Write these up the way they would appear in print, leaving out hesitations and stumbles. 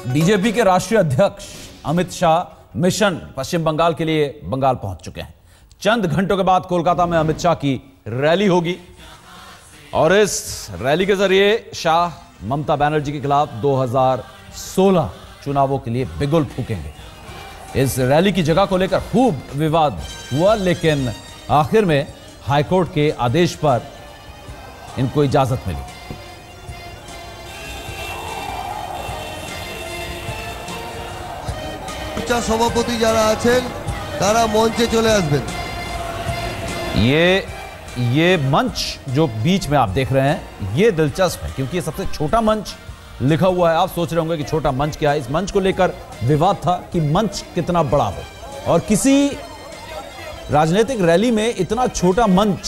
BJP के राष्ट्रीय अध्यक्ष अमित शाह मिशन पश्चिम बंगाल के लिए बंगाल पहुंच चुके हैं। चंद घंटों के बाद कोलकाता में अमित शाह की रैली होगी और इस रैली के जरिए शाह ममता बनर्जी के खिलाफ 2016 चुनावों के लिए बिगुल फूकेंगे। इस रैली की जगह को लेकर खूब विवाद हुआ, लेकिन आखिर में हाईकोर्ट के आदेश पर इनको इजाजत मिली। सभापति যারা আছেন তারা মঞ্চে চলে আসবেন। ये मंच जो बीच में आप देख रहे हैं ये दिलचस्प है क्योंकि ये सबसे छोटा मंच लिखा हुआ है। आप सोच रहे होंगे कि छोटा मंच क्या है। इस मंच को लेकर विवाद था कि मंच कितना बड़ा हो, और किसी राजनीतिक रैली में इतना छोटा मंच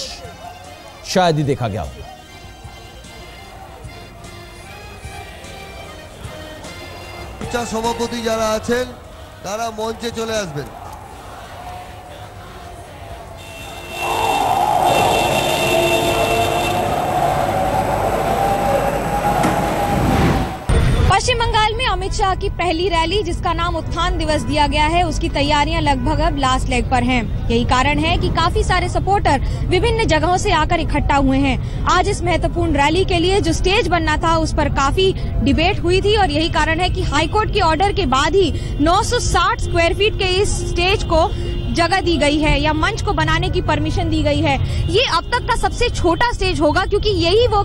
शायद ही देखा गया हो। সভাপতি যারা আছেন তারা মঞ্চে চলে আসবেন। पश्चिम बंगाल में अमित शाह की पहली रैली, जिसका नाम उत्थान दिवस दिया गया है, उसकी तैयारियां लगभग अब लास्ट लेग पर हैं। यही कारण है कि काफी सारे सपोर्टर विभिन्न जगहों से आकर इकट्ठा हुए हैं। आज इस महत्वपूर्ण रैली के लिए जो स्टेज बनना था उस पर काफी डिबेट हुई थी और यही कारण है कि हाईकोर्ट के ऑर्डर के बाद ही 960 स्क्वायर फीट के इस स्टेज को जगह दी गई है या मंच को बनाने की परमिशन दी गई है। ये अब तक का सबसे छोटा स्टेज होगा क्योंकि यही वो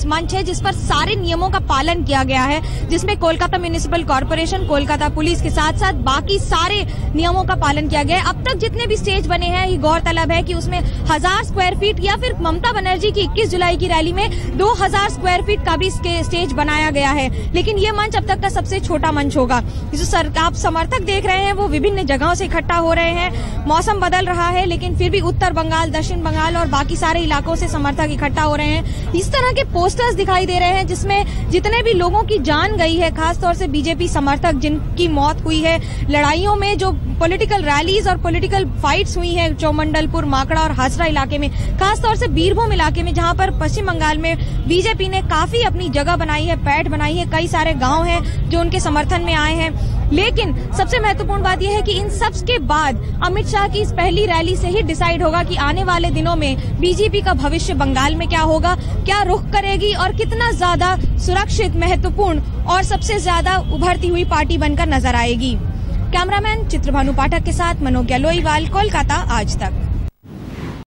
मंच है जिस पर सारे नियमों का पालन किया गया है, जिसमें Kolkata municipal corporation, Kolkata police के साथ साथ बाकी सारे नियमों का पालन किया गया है। अब तक जितने भी स्टेज बने हैं, ये गौरतलब है कि उसमें 1000 स्क्वायर फीट या फिर ममता बनर्जी की 21 जुलाई की रैली में 2000 स्क्वायर फीट का भी स्टेज बनाया गया है, लेकिन ये मंच अब तक का सबसे छोटा मंच होगा। जो आप समर्थक देख रहे हैं वो विभिन्न जगहों से इकट्ठा हो रहे हैं। मौसम बदल रहा है लेकिन फिर भी उत्तर बंगाल, दक्षिण बंगाल और बाकी सारे इलाकों से समर्थक इकट्ठा हो रहे हैं। इस तरह के पोस्टर्स दिखाई दे रहे हैं जिसमें जितने भी लोगों की जान गई है, खासतौर से बीजेपी समर्थक जिनकी मौत हुई है लड़ाइयों में, जो पॉलिटिकल रैलीज और पॉलिटिकल फाइट्स हुई है चौमंडलपुर, माकड़ा और हाजरा इलाके में, खासतौर से बीरभूम इलाके में, जहां पर पश्चिम बंगाल में बीजेपी ने काफी अपनी जगह बनाई है, पैठ बनाई है। कई सारे गांव हैं जो उनके समर्थन में आए हैं। लेकिन सबसे महत्वपूर्ण बात यह है कि इन सब के बाद अमित शाह की इस पहली रैली से ही डिसाइड होगा कि आने वाले दिनों में बीजेपी का भविष्य बंगाल में क्या होगा, क्या रुख करेगी और कितना ज्यादा सुरक्षित, महत्वपूर्ण और सबसे ज्यादा उभरती हुई पार्टी बनकर नजर आएगी। कैमरामैन चित्रभानु पाठक के साथ मनोज गलोईवाल, कोलकाता आज तक।